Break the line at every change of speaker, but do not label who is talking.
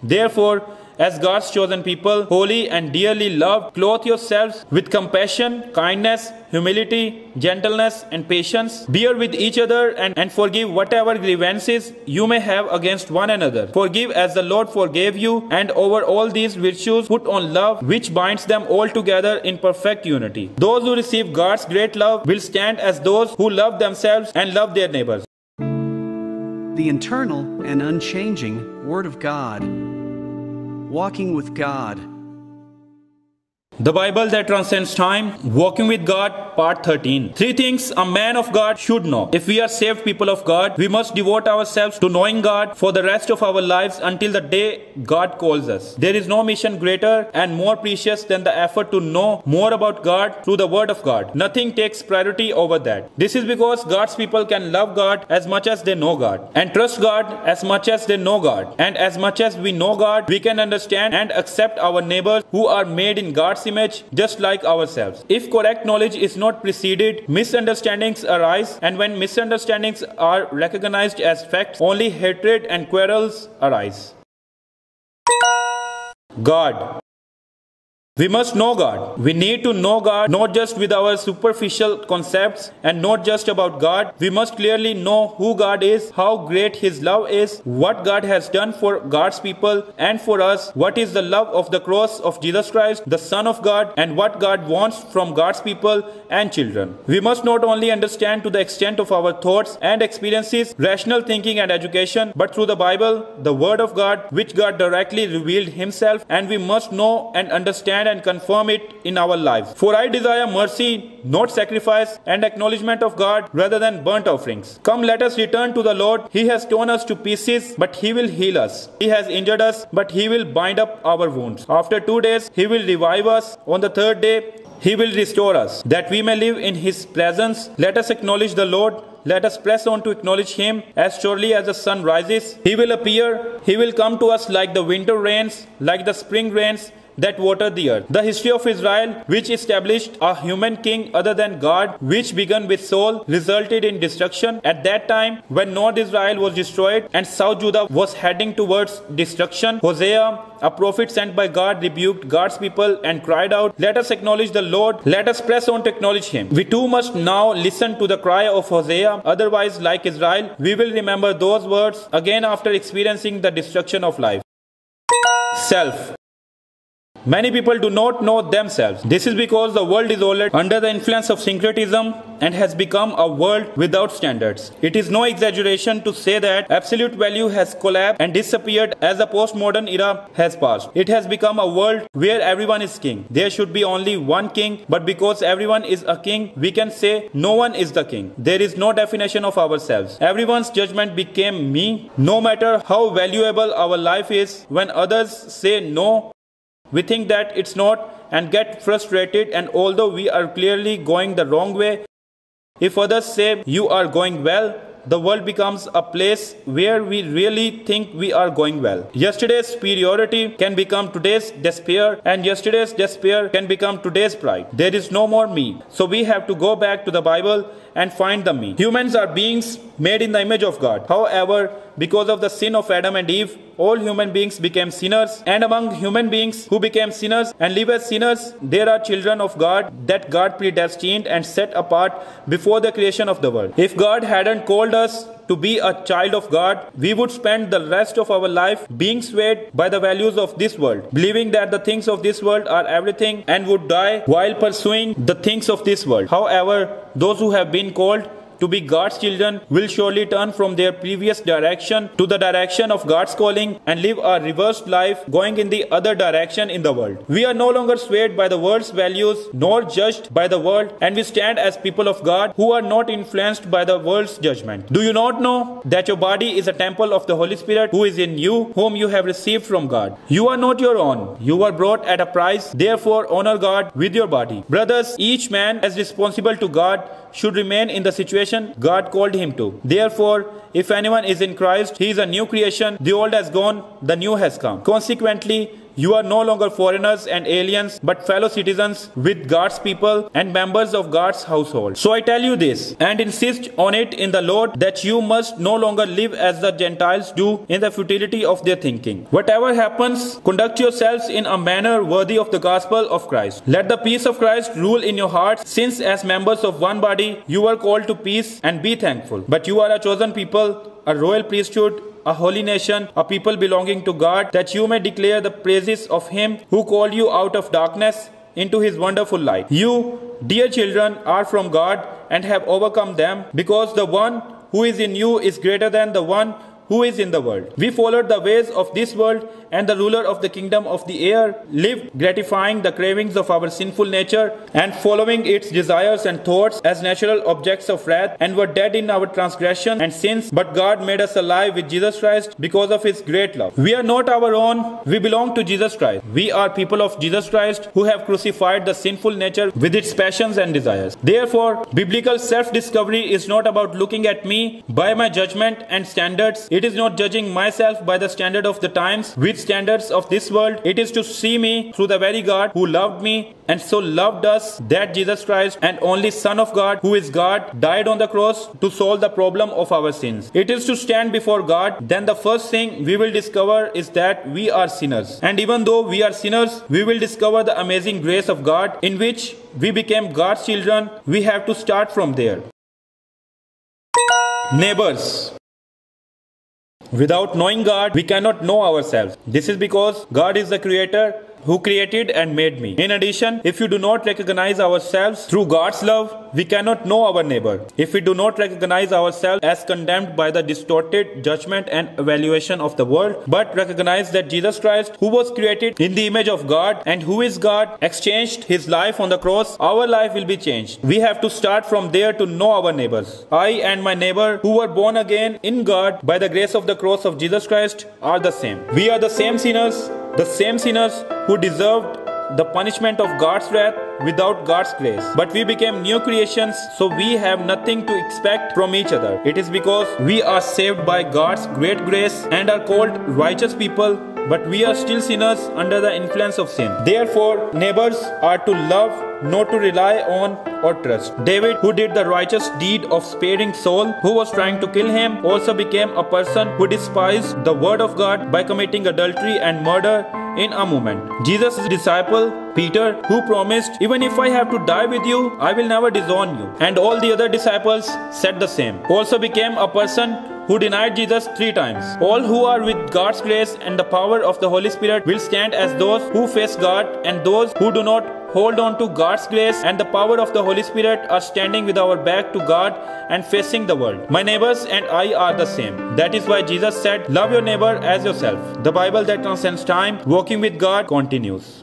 Therefore, as God's chosen people, holy and dearly loved, clothe yourselves with compassion, kindness, humility, gentleness, and patience. Bear with each other and forgive whatever grievances you may have against one another. Forgive as the Lord forgave you, and over all these virtues put on love, which binds them all together in perfect unity. Those who receive God's great love will stand as those who love themselves and love their neighbors.
The eternal and unchanging Word of God. Walking with God.
The Bible that transcends time, Walking with God, Part 13. 3 things a man of God should know. If we are saved people of God, we must devote ourselves to knowing God for the rest of our lives until the day God calls us. There is no mission greater and more precious than the effort to know more about God through the Word of God. Nothing takes priority over that. This is because God's people can love God as much as they know God, and trust God as much as they know God. And as much as we know God, we can understand and accept our neighbors who are made in God's image just like ourselves. If correct knowledge is not preceded, misunderstandings arise, and when misunderstandings are recognized as facts, only hatred and quarrels arise. God. We must know God. We need to know God not just with our superficial concepts and not just about God. We must clearly know who God is, how great His love is, what God has done for God's people and for us, what is the love of the cross of Jesus Christ, the Son of God, and what God wants from God's people and children. We must not only understand to the extent of our thoughts and experiences, rational thinking and education, but through the Bible, the Word of God, which God directly revealed Himself, and we must know and understand and confirm it in our lives. For I desire mercy, not sacrifice, and acknowledgement of God rather than burnt offerings. Come, let us return to the Lord. He has torn us to pieces, but He will heal us. He has injured us, but He will bind up our wounds. After 2 days, He will revive us. On the 3rd day, He will restore us, that we may live in His presence. Let us acknowledge the Lord. Let us press on to acknowledge Him. As surely as the sun rises, He will appear. He will come to us like the winter rains, like the spring rains that watered the earth. The history of Israel, which established a human king other than God, which began with Saul, resulted in destruction. At that time, when North Israel was destroyed and South Judah was heading towards destruction, Hosea, a prophet sent by God, rebuked God's people and cried out, "Let us acknowledge the Lord. Let us press on to acknowledge Him." We too must now listen to the cry of Hosea. Otherwise, like Israel, we will remember those words again after experiencing the destruction of life. Self. Many people do not know themselves. This is because the world is already under the influence of syncretism and has become a world without standards. It is no exaggeration to say that absolute value has collapsed and disappeared as the postmodern era has passed. It has become a world where everyone is king. There should be only one king, but because everyone is a king, we can say no one is the king. There is no definition of ourselves. Everyone's judgment became me. No matter how valuable our life is, when others say no, we think that it's not and get frustrated, and although we are clearly going the wrong way, if others say you are going well, the world becomes a place where we really think we are going well. Yesterday's superiority can become today's despair, and yesterday's despair can become today's pride. There is no more me. So we have to go back to the Bible and find the me. Humans are beings made in the image of God. However, because of the sin of Adam and Eve, all human beings became sinners, and among human beings who became sinners and live as sinners, there are children of God that God predestined and set apart before the creation of the world. If God hadn't called us to be a child of God, we would spend the rest of our life being swayed by the values of this world, believing that the things of this world are everything, and would die while pursuing the things of this world. However, those who have been called to be God's children will surely turn from their previous direction to the direction of God's calling and live a reversed life, going in the other direction in the world. We are no longer swayed by the world's values nor judged by the world, and we stand as people of God who are not influenced by the world's judgment. Do you not know that your body is a temple of the Holy Spirit who is in you, whom you have received from God? You are not your own. You were bought at a price. Therefore, honor God with your body. Brothers, each man as responsible to God should remain in the situation God called him to. Therefore, If anyone is in Christ, he is a new creation. The old has gone, the new has come. Consequently, you are no longer foreigners and aliens, but fellow citizens with God's people and members of God's household. So I tell you this, and insist on it in the Lord, that you must no longer live as the Gentiles do in the futility of their thinking. Whatever happens, conduct yourselves in a manner worthy of the gospel of Christ. Let the peace of Christ rule in your hearts, since as members of one body, you are called to peace, and be thankful. But you are a chosen people, a royal priesthood, a holy nation, a people belonging to God, that you may declare the praises of Him who called you out of darkness into His wonderful light. You, dear children, are from God and have overcome them, because the one who is in you is greater than the one who is in the world. We followed the ways of this world, and the ruler of the kingdom of the air lived, gratifying the cravings of our sinful nature and following its desires and thoughts as natural objects of wrath, and were dead in our transgression and sins. But God made us alive with Jesus Christ because of His great love. We are not our own, we belong to Jesus Christ. We are people of Jesus Christ who have crucified the sinful nature with its passions and desires. Therefore, biblical self-discovery is not about looking at me by my judgment and standards. It is not judging myself by the standard of the times with standards of this world. It is to see me through the very God who loved me and so loved us, that Jesus Christ, and only Son of God, who is God, died on the cross to solve the problem of our sins. It is to stand before God. Then the first thing we will discover is that we are sinners. And even though we are sinners, we will discover the amazing grace of God in which we became God's children. We have to start from there. Neighbors. Without knowing God, we cannot know ourselves. This is because God is the creator who created and made me. In addition, if you do not recognize ourselves through God's love, we cannot know our neighbor. If we do not recognize ourselves as condemned by the distorted judgment and evaluation of the world, but recognize that Jesus Christ, who was created in the image of God and who is God, exchanged His life on the cross, our life will be changed. We have to start from there to know our neighbors. I and my neighbor, who were born again in God by the grace of the cross of Jesus Christ, are the same. We are the same sinners who deserved the punishment of God's wrath without God's grace. But we became new creations, so we have nothing to expect from each other. It is because we are saved by God's great grace and are called righteous people, but we are still sinners under the influence of sin. Therefore, neighbors are to love, not to rely on or trust. David, who did the righteous deed of sparing Saul, who was trying to kill him, also became a person who despised the word of God by committing adultery and murder in a moment. Jesus' disciple, Peter, who promised, "Even if I have to die with you, I will never disown you," and all the other disciples said the same, also became a person who denied Jesus 3 times. All who are with God's grace and the power of the Holy Spirit will stand as those who face God, and those who do not hold on to God's grace and the power of the Holy Spirit are standing with our back to God and facing the world. My neighbors and I are the same. That is why Jesus said, "Love your neighbor as yourself." The Bible that transcends time, walking with God, continues.